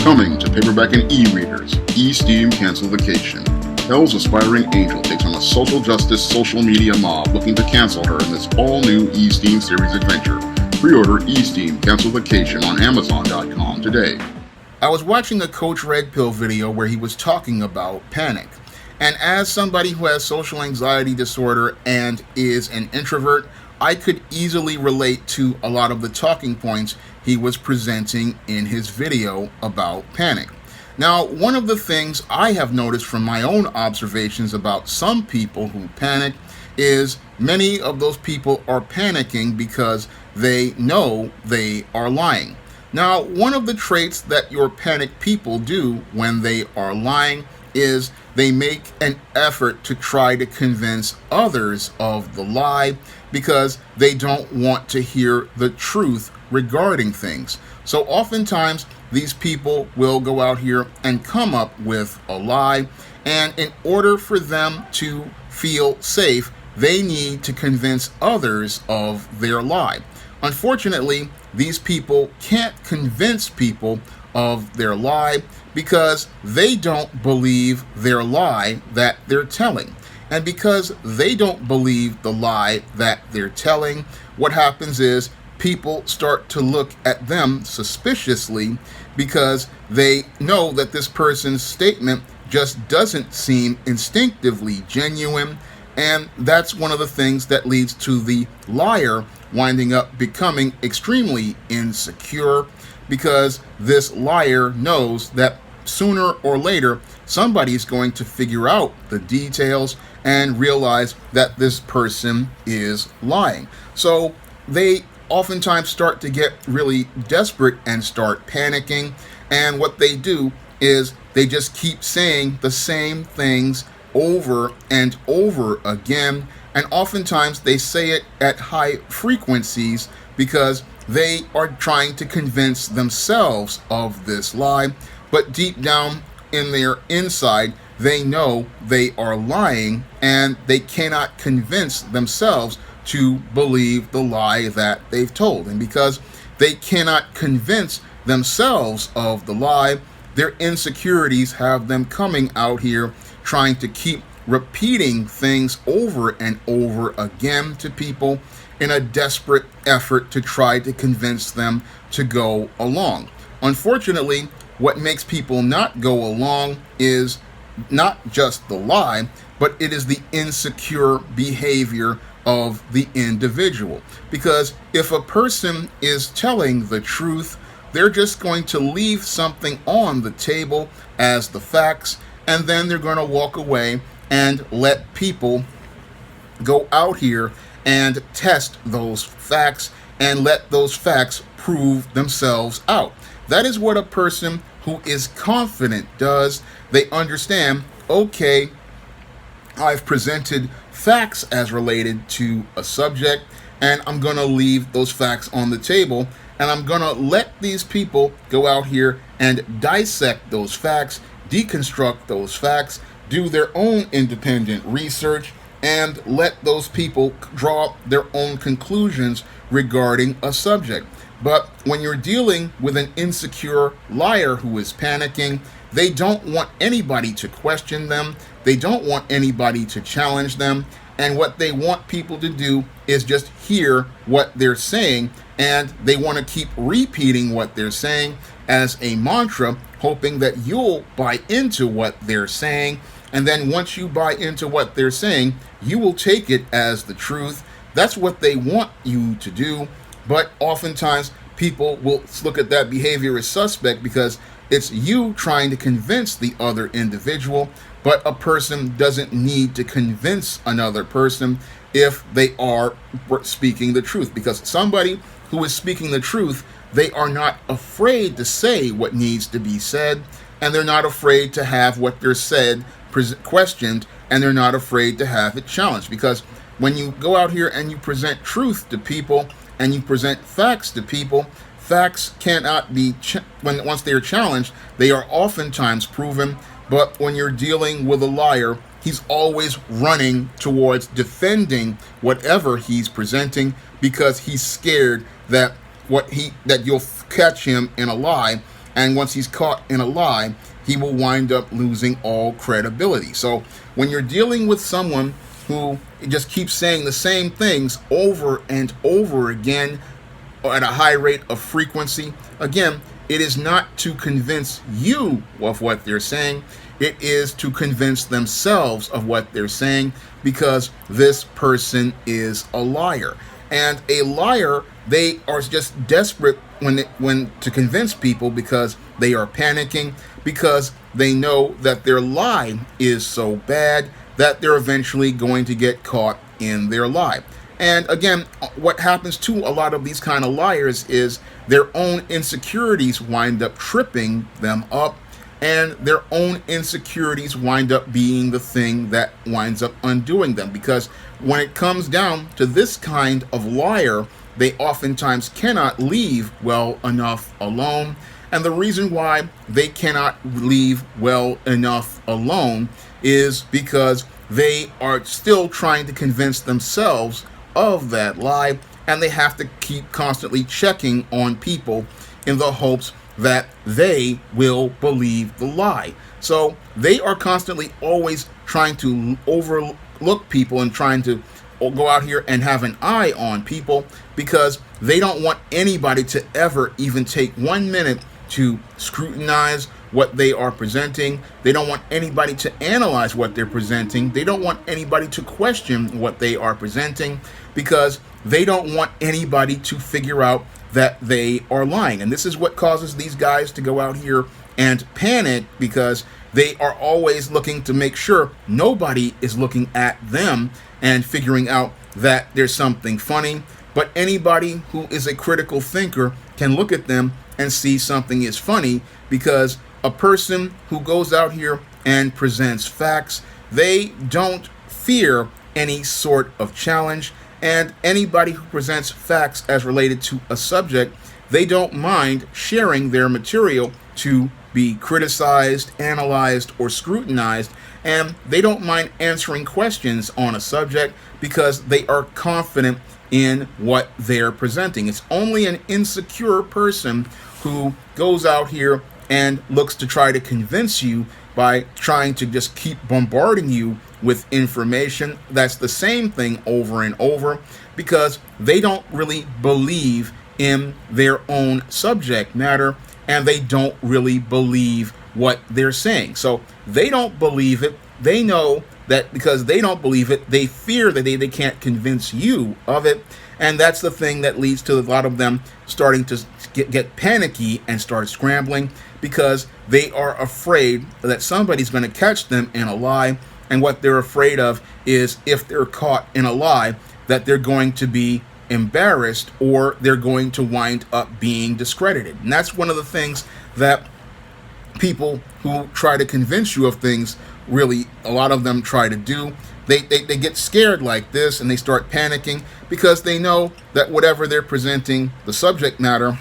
Coming to paperback and e-readers, eSteam Cancel Vacation. Hell's aspiring angel takes on a social justice social media mob looking to cancel her in this all-new eSteam series adventure. Pre-order eSteam Cancel Vacation on Amazon.com today. I was watching a Coach Red Pill video where he was talking about panic. And as somebody who has social anxiety disorder and is an introvert, I could easily relate to a lot of the talking points he was presenting in his video about panic. Now, one of the things I have noticed from my own observations about some people who panic is many of those people are panicking because they know they are lying. Now, one of the traits that your panic people do when they are lying is they make an effort to try to convince others of the lie because they don't want to hear the truth regarding things. So oftentimes these people will go out here and come up with a lie, and in order for them to feel safe, they need to convince others of their lie. Unfortunately, these people can't convince people of their lie because they don't believe their lie that they're telling. And because they don't believe the lie that they're telling, what happens is people start to look at them suspiciously because they know that this person's statement just doesn't seem instinctively genuine. And that's one of the things that leads to the liar winding up becoming extremely insecure, because this liar knows that sooner or later somebody's going to figure out the details and realize that this person is lying. So they oftentimes start to get really desperate and start panicking, and what they do is they just keep saying the same things over and over again, and oftentimes they say it at high frequencies because they are trying to convince themselves of this lie, but deep down in their inside, they know they are lying, and they cannot convince themselves to believe the lie that they've told. And because they cannot convince themselves of the lie, their insecurities have them coming out here trying to keep repeating things over and over again to people in a desperate effort to try to convince them to go along. Unfortunately, what makes people not go along is not just the lie, but it is the insecure behavior of the individual. Because if a person is telling the truth, they're just going to leave something on the table as the facts, and then they're going to walk away and let people go out here and test those facts and let those facts prove themselves out. That is what a person who is confident does. They understand, okay, I've presented facts as related to a subject, and I'm going to leave those facts on the table, and I'm going to let these people go out here and dissect those facts, deconstruct those facts, do their own independent research, and let those people draw their own conclusions regarding a subject. But when you're dealing with an insecure liar who is panicking, they don't want anybody to question them. They don't want anybody to challenge them. And what they want people to do is just hear what they're saying, and they want to keep repeating what they're saying as a mantra, hoping that you'll buy into what they're saying. And then once you buy into what they're saying, you will take it as the truth. That's what they want you to do. But oftentimes people will look at that behavior as suspect because it's you trying to convince the other individual. But a person doesn't need to convince another person if they are speaking the truth, because somebody who is speaking the truth, they are not afraid to say what needs to be said, and they're not afraid to have what they're said questioned, and they're not afraid to have it challenged. Because when you go out here and you present truth to people and you present facts to people, facts cannot be once they are challenged, they are oftentimes proven. But when you're dealing with a liar, he's always running towards defending whatever he's presenting because he's scared that you'll catch him in a lie, And once he's caught in a lie, he will wind up losing all credibility. So when you're dealing with someone who just keeps saying the same things over and over again at a high rate of frequency, again, it is not to convince you of what they're saying. It is to convince themselves of what they're saying, because this person is a liar. And a liar, they are just desperate when to convince people, because they are panicking, because they know that their lie is so bad that they're eventually going to get caught in their lie. And again, what happens to a lot of these kind of liars is their own insecurities wind up tripping them up, and their own insecurities wind up being the thing that winds up undoing them. Because when it comes down to this kind of liar, they oftentimes cannot leave well enough alone. And the reason why they cannot leave well enough alone is because they are still trying to convince themselves of that lie, and they have to keep constantly checking on people in the hopes that they will believe the lie. So they are constantly always trying to overlook people and trying to go out here and have an eye on people, because they don't want anybody to ever even take 1 minute to scrutinize what they are presenting. They don't want anybody to analyze what they're presenting. They don't want anybody to question what they are presenting, because they don't want anybody to figure out that they are lying. And this is what causes these guys to go out here and panic, because they are always looking to make sure nobody is looking at them and figuring out that there's something funny. But anybody who is a critical thinker can look at them and see something is funny, because a person who goes out here and presents facts, they don't fear any sort of challenge. And anybody who presents facts as related to a subject, they don't mind sharing their material to be criticized, analyzed, or scrutinized. And they don't mind answering questions on a subject, because they are confident in what they're presenting. It's only an insecure person who goes out here and looks to try to convince you by trying to just keep bombarding you with information that's the same thing over and over, because they don't really believe in their own subject matter, and they don't really believe what they're saying. So they don't believe it. They know that because they don't believe it, they fear that they can't convince you of it. And that's the thing that leads to a lot of them starting to get panicky and start scrambling, because they are afraid that somebody's going to catch them in a lie. And what they're afraid of is, if they're caught in a lie, that they're going to be embarrassed, or they're going to wind up being discredited. And that's one of the things that people who try to convince you of things, really, a lot of them try to do. They get scared like this, and they start panicking, because they know that whatever they're presenting, the subject matter,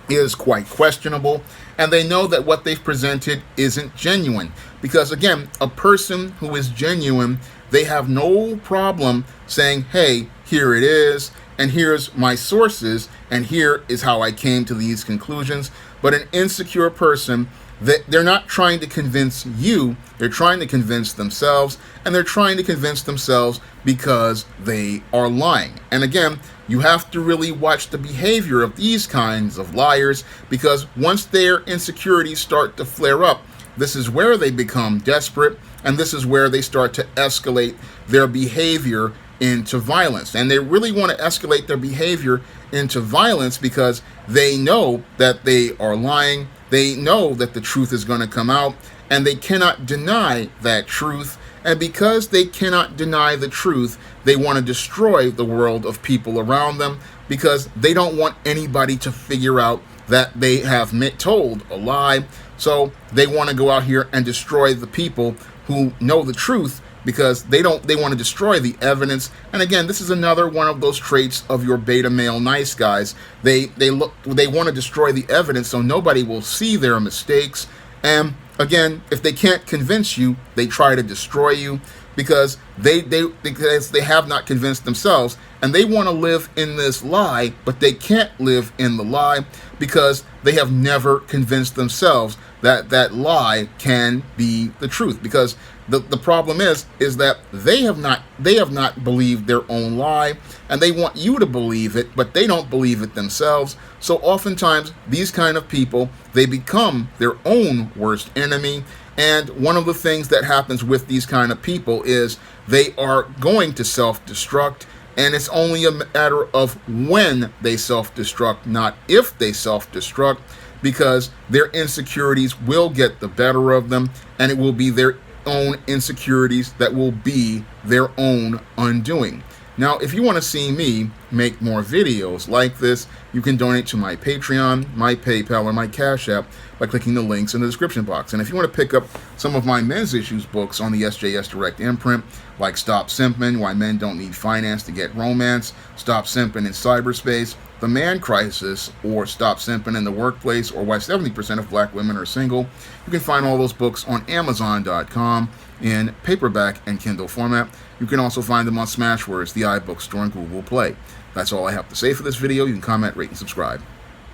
is quite questionable, and they know that what they've presented isn't genuine. Because again, a person who is genuine, they have no problem saying, hey, here it is, and here's my sources, and here is how I came to these conclusions. But an insecure person, they're not trying to convince you, they're trying to convince themselves, and they're trying to convince themselves because they are lying. And again, you have to really watch the behavior of these kinds of liars, because once their insecurities start to flare up, this is where they become desperate, and this is where they start to escalate their behavior into violence. And they really want to escalate their behavior into violence because they know that they are lying. They know that the truth is going to come out, and they cannot deny that truth. And because they cannot deny the truth, they want to destroy the world of people around them, because they don't want anybody to figure out that they have told a lie. So they want to go out here and destroy the people who know the truth, because they want to destroy the evidence. And again, this is another one of those traits of your beta male nice guys. They want to destroy the evidence so nobody will see their mistakes. And again, if they can't convince you, they try to destroy you, because they have not convinced themselves, and they want to live in this lie, but they can't live in the lie because they have never convinced themselves that that lie can be the truth. Because the problem is that they have not believed their own lie, and they want you to believe it, but they don't believe it themselves. So oftentimes these kind of people, they become their own worst enemy. And one of the things that happens with these kind of people is they are going to self-destruct, and it's only a matter of when they self-destruct, not if they self-destruct, because their insecurities will get the better of them, and it will be their own insecurities that will be their own undoing. Now, if you want to see me make more videos like this, you can donate to my Patreon, my PayPal, or my Cash App by clicking the links in the description box. And if you want to pick up some of my men's issues books on the SJS Direct imprint, like Stop Simping, Why Men Don't Need Finance to Get Romance, Stop Simping in Cyberspace, The Man Crisis, or Stop Simping in the Workplace, or Why 70% of Black Women Are Single, you can find all those books on Amazon.com in paperback and Kindle format. You can also find them on Smashwords, the iBook Store, and Google Play. That's all I have to say for this video. You can comment, rate, and subscribe.